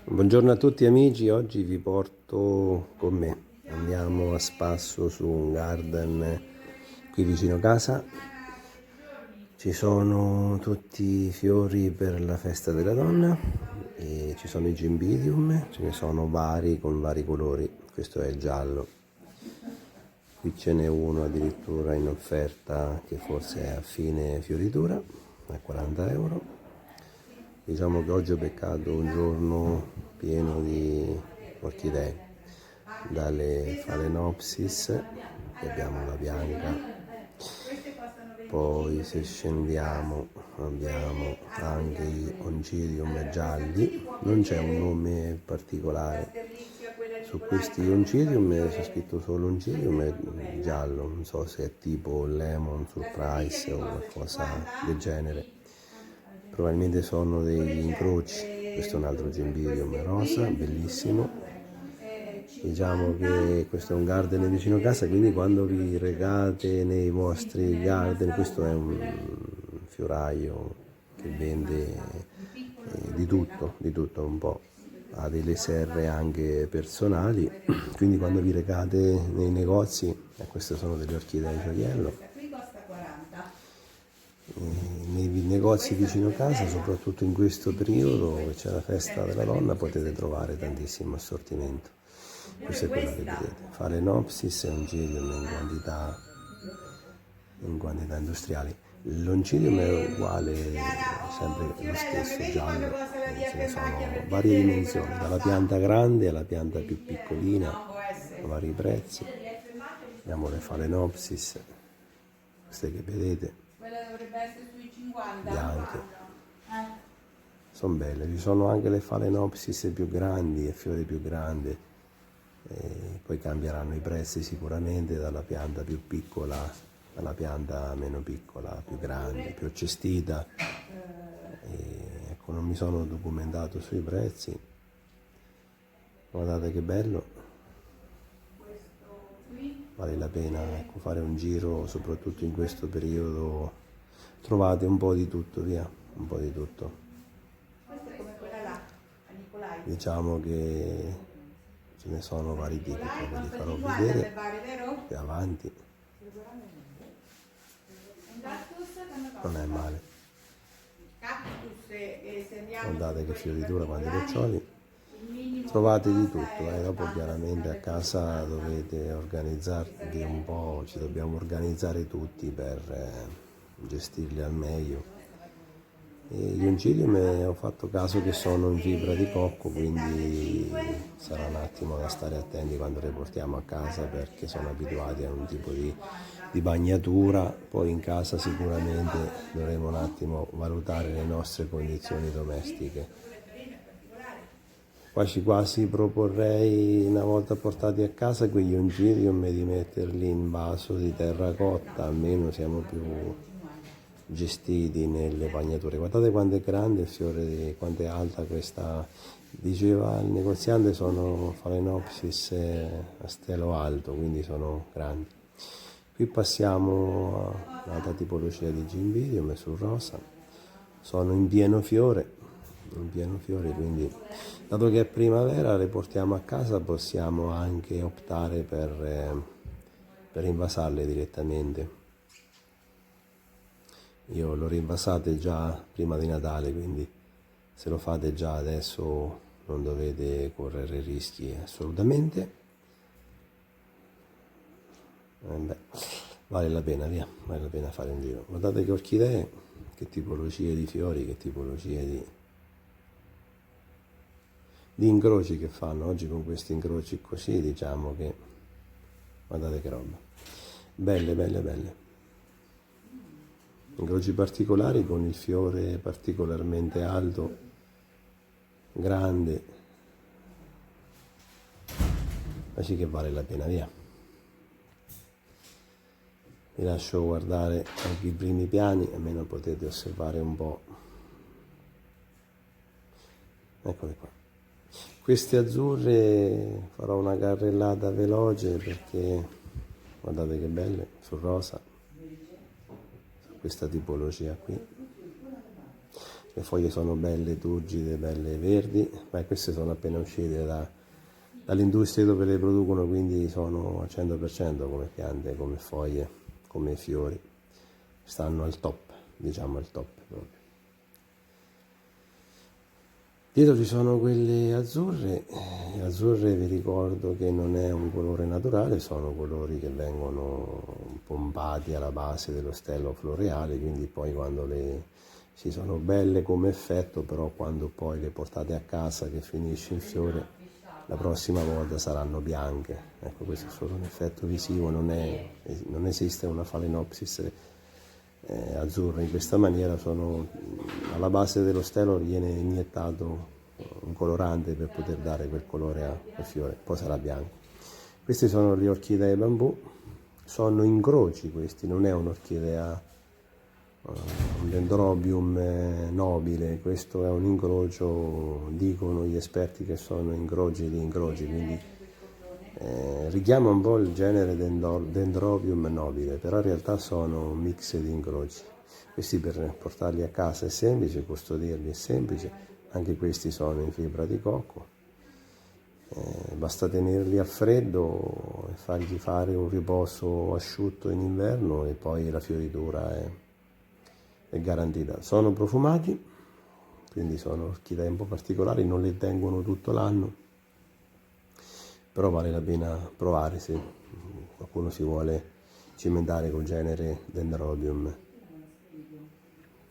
Buongiorno a tutti amici, oggi vi porto con me. Andiamo a spasso su un garden qui vicino casa. Ci sono tutti i fiori per la festa della donna e ci sono i cimbidium, ce ne sono vari con vari colori. Questo è il giallo. Qui ce n'è uno addirittura in offerta che forse è a fine fioritura, a 40 euro. Diciamo che oggi ho beccato un giorno pieno di orchidee, dalle Phalaenopsis, che abbiamo la bianca, poi se scendiamo abbiamo anche gli Oncidium gialli, non c'è un nome particolare. Su questi Oncidium c'è scritto solo Oncidium e giallo, non so se è tipo Lemon Surprise o qualcosa del genere. Probabilmente sono degli incroci. Questo è un altro Cimbidium rosa, bellissimo. Diciamo che questo è un garden vicino casa, quindi quando vi recate nei vostri garden, questo è un fioraio che vende di tutto un po'. Ha delle serre anche personali, quindi quando vi recate nei negozi, queste sono delle orchidee gioiello, nei negozi vicino casa, soprattutto in questo periodo dove c'è la festa della donna, potete trovare tantissimo assortimento. Questa è quella che vedete. Phalaenopsis è un Oncidium in quantità industriali. L'Oncidium è uguale, sempre lo stesso, giallo, ce ne sono varie dimensioni, dalla pianta grande alla pianta più piccolina, a vari prezzi. Abbiamo le Phalaenopsis, queste che vedete, bianche, sono belle. Ci sono anche le Phalaenopsis più grandi, e fiore più grande, poi cambieranno i prezzi sicuramente dalla pianta più piccola alla pianta meno piccola, più grande, più accestita. Ecco, non mi sono documentato sui prezzi. Guardate che bello, vale la pena, ecco, fare un giro, soprattutto in questo periodo. Trovate un po' di tutto, via, un po' di tutto. Diciamo che ce ne sono vari tipi, poi ve li farò vedere più avanti. Non è male. Guardate che fioritura, quanti riccioli. Trovate di tutto, dopo chiaramente a casa dovete organizzarvi un po', ci dobbiamo organizzare tutti per gestirli al meglio. E gli Oncidium ho fatto caso che sono in fibra di cocco, quindi sarà un attimo da stare attenti quando le portiamo a casa, perché sono abituati a un tipo di bagnatura. Poi in casa sicuramente dovremo un attimo valutare le nostre condizioni domestiche. Quasi proporrei, una volta portati a casa quegli Oncidium, di metterli in vaso di terracotta, almeno siamo più gestiti nelle bagnature. Guardate quanto è grande il fiore, quanto è alta questa, diceva il negoziante, sono Phalaenopsis a stelo alto, quindi sono grandi. Qui passiamo a un'altra tipologia di Cimbidium sul rosa, sono in pieno fiore, quindi dato che è primavera le portiamo a casa, possiamo anche optare per invasarle direttamente. Io l'ho rinvasate già prima di Natale, quindi se lo fate già adesso non dovete correre rischi assolutamente. Vale la pena, via, vale la pena fare un giro. Guardate che orchidee, che tipologie di fiori, che tipologie di incroci che fanno. Oggi con questi incroci così, diciamo che, guardate che roba, belle. Incroci particolari con il fiore particolarmente alto, grande, così che vale la pena, via. Vi lascio guardare anche i primi piani, almeno potete osservare un po'. Eccole qua. Queste azzurre farò una carrellata veloce perché guardate che belle, sul rosa, questa tipologia qui. le foglie sono belle turgide, belle verdi, ma queste sono appena uscite dall'industria dove le producono, quindi sono al 100% come piante, come foglie, come fiori, stanno al top, diciamo al top proprio. Dietro ci sono quelle azzurre, azzurre vi ricordo che non è un colore naturale, sono colori che vengono pompati alla base dello stelo floreale, quindi poi quando ci sono belle come effetto, però quando poi le portate a casa che finisce il fiore, la prossima volta saranno bianche. Ecco, questo è solo un effetto visivo, non esiste una Phalaenopsis azzurra in questa maniera, alla base dello stelo viene iniettato un colorante per poter dare quel colore al fiore, poi sarà bianco. Queste sono le orchidee bambù, sono incroci questi, non è un'orchidea, un dendrobium nobile, questo è un incrocio, dicono gli esperti che sono incroci di incroci, quindi richiama un po' il genere dendrobium nobile, però in realtà sono un mix di incroci. Questi per portarli a casa è semplice, custodirli è semplice, anche questi sono in fibra di cocco, basta tenerli al freddo e fargli fare un riposo asciutto in inverno e poi la fioritura è garantita. Sono profumati, quindi sono orchidee un po' particolari, non le tengono tutto l'anno, però vale la pena provare se qualcuno si vuole cimentare col genere Dendrobium.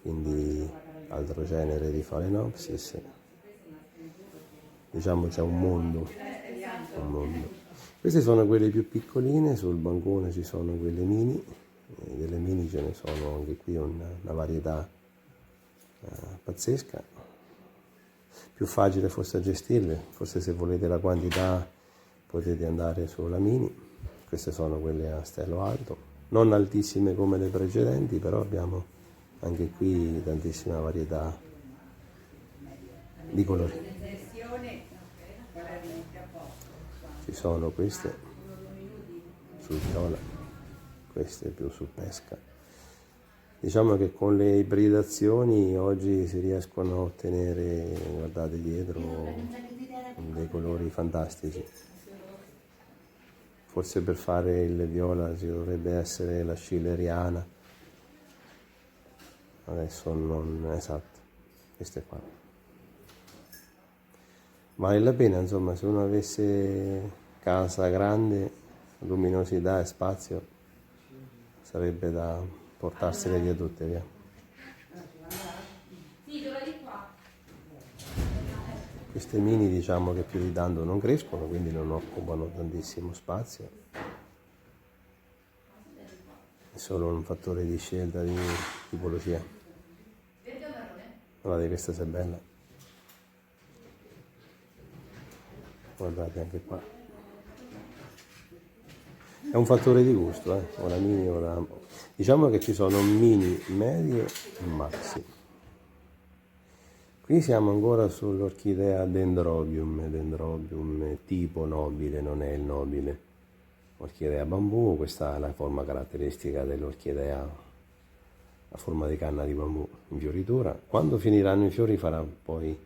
Quindi altro genere di Phalaenopsis, diciamo c'è un mondo. Queste sono quelle più piccoline, sul bancone ci sono quelle mini, delle mini ce ne sono anche qui una varietà pazzesca, più facile forse a gestirle, forse se volete la quantità potete andare sulla mini. Queste sono quelle a stelo alto, non altissime come le precedenti, però abbiamo anche qui tantissima varietà di colori. Ci sono queste sul viola, queste più su pesca. Diciamo che con le ibridazioni oggi si riescono a ottenere, guardate dietro, dei colori fantastici. Forse per fare il viola ci dovrebbe essere la schilleriana, adesso non esatto, queste qua. Vale la pena, insomma, se uno avesse casa grande, luminosità e spazio, sarebbe da portarsele via tutte, via. Queste mini diciamo che più di tanto non crescono, quindi non occupano tantissimo spazio. È solo un fattore di scelta di tipologia. Guardate, questa se è bella. Guardate anche qua. È un fattore di gusto, o la mini o la... Diciamo che ci sono mini, medie e maxi. Qui siamo ancora sull'orchidea Dendrobium tipo nobile, non è il nobile. Orchidea bambù, questa è la forma caratteristica dell'orchidea, la forma di canna di bambù in fioritura. Quando finiranno i fiori farà poi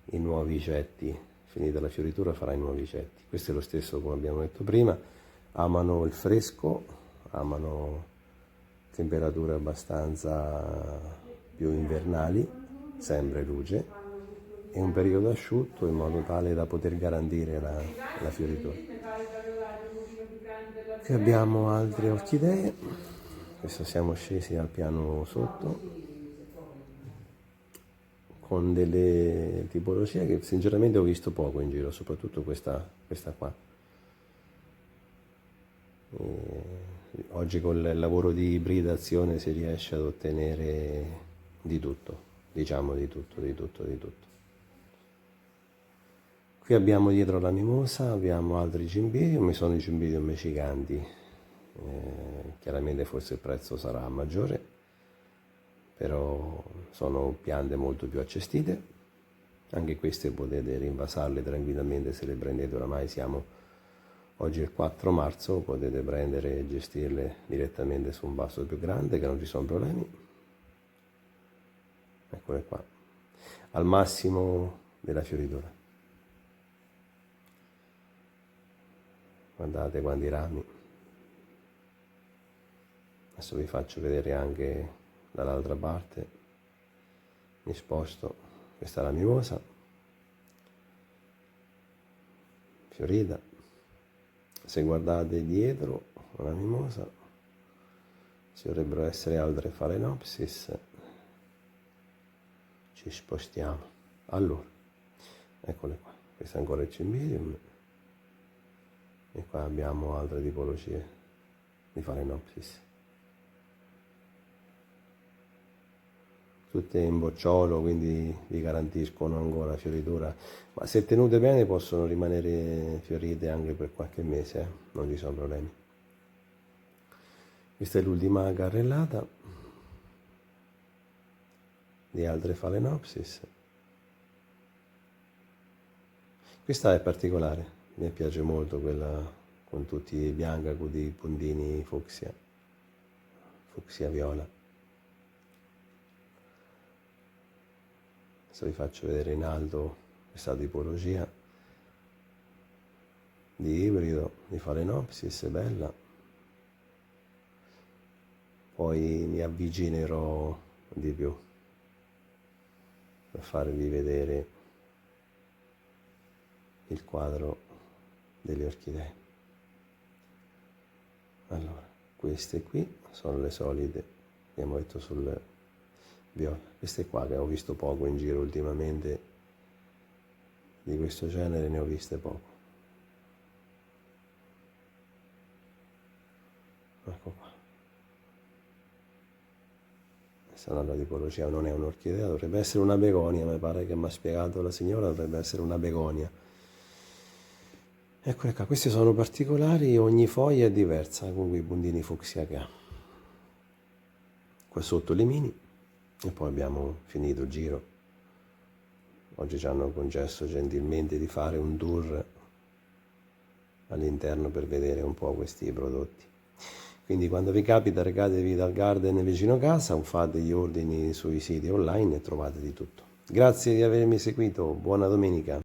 i nuovi cetti, finita la fioritura farà i nuovi cetti. Questo è lo stesso come abbiamo detto prima, amano il fresco, amano temperature abbastanza più invernali, sempre luce, e un periodo asciutto in modo tale da poter garantire la fioritura. Qui abbiamo altre orchidee, adesso siamo scesi al piano sotto, con delle tipologie che sinceramente ho visto poco in giro, soprattutto questa qua. Oggi con il lavoro di ibridazione si riesce ad ottenere di tutto. Diciamo di tutto. Qui abbiamo dietro la mimosa, abbiamo altri cimbidium, sono i cimbidium giganti, chiaramente forse il prezzo sarà maggiore, però sono piante molto più accestite, anche queste potete rinvasarle tranquillamente se le prendete, oramai oggi è il 4 marzo, potete prendere e gestirle direttamente su un vaso più grande che non ci sono problemi. Eccole qua. al massimo della fioritura. Guardate quanti rami. Adesso vi faccio vedere anche dall'altra parte. Mi sposto. Questa è la mimosa fiorita. Se guardate dietro la mimosa ci dovrebbero essere altre Phalaenopsis. Ci spostiamo. Allora, eccole qua. Questo è ancora il Cymbidium. E qua abbiamo altre tipologie di Phalaenopsis. Tutte in bocciolo, quindi vi garantiscono ancora fioritura, ma se tenute bene possono rimanere fiorite anche per qualche mese, non ci sono problemi. Questa è l'ultima carrellata di altre Phalaenopsis. Questa è particolare, mi piace molto, quella con tutti i bianca con i puntini fucsia viola. Adesso vi faccio vedere in alto questa tipologia di ibrido di Phalaenopsis, bella. Poi mi avvicinerò di più per farvi vedere il quadro delle orchidee. Allora, queste qui sono le solite, abbiamo detto sul viola. Queste qua che ho visto poco in giro ultimamente, di questo genere ne ho viste poco. Ecco qua. Questa è un'altra tipologia, non è un'orchidea, dovrebbe essere una begonia, mi pare che mi ha spiegato la signora, dovrebbe essere una begonia. Eccole qua, queste sono particolari, ogni foglia è diversa con quei puntini fucsia che ha. Qua sotto le mini. E poi abbiamo finito il giro. Oggi ci hanno concesso gentilmente di fare un tour all'interno per vedere un po' questi prodotti. Quindi quando vi capita recatevi dal garden vicino casa o fate gli ordini sui siti online e trovate di tutto. Grazie di avermi seguito, buona domenica.